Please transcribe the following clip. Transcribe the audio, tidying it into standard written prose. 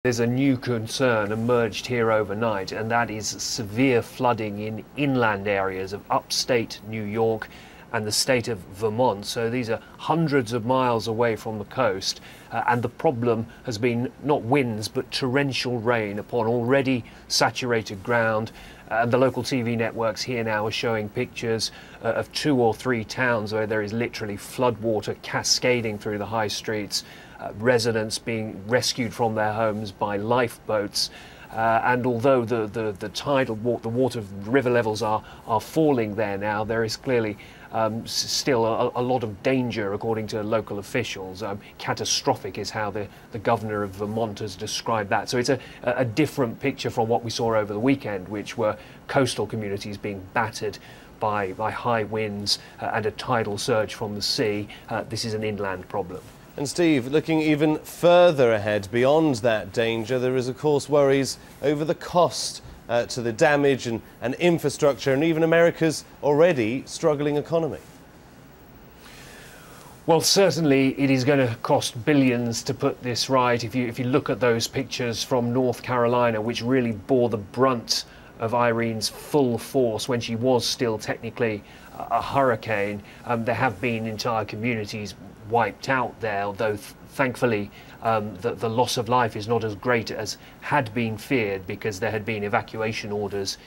There's a new concern emerged here overnight, and that is severe flooding in inland areas of upstate New York and the state of Vermont. So these are hundreds of miles away from the coast, and the problem has been not winds but torrential rain upon already saturated ground. And the local TV networks here now are showing pictures of 2 or 3 towns where there is literally floodwater cascading through the high streets, residents being rescued from their homes by lifeboats. And although the tidal water, the river levels are falling there now, there is clearly still a lot of danger, according to local officials. Catastrophic is how the governor of Vermont has described that. So it's a different picture from what we saw over the weekend, which were coastal communities being battered by high winds and a tidal surge from the sea. This is an inland problem. And Steve, looking even further ahead beyond that danger, there is of course worries over the cost to the damage and infrastructure and even America's already struggling economy. Well, certainly it is going to cost billions to put this right. If you look at those pictures from North Carolina, which really bore the brunt of Irene's full force when she was still technically a hurricane, there have been entire communities wiped out there, although thankfully the loss of life is not as great as had been feared, because there had been evacuation orders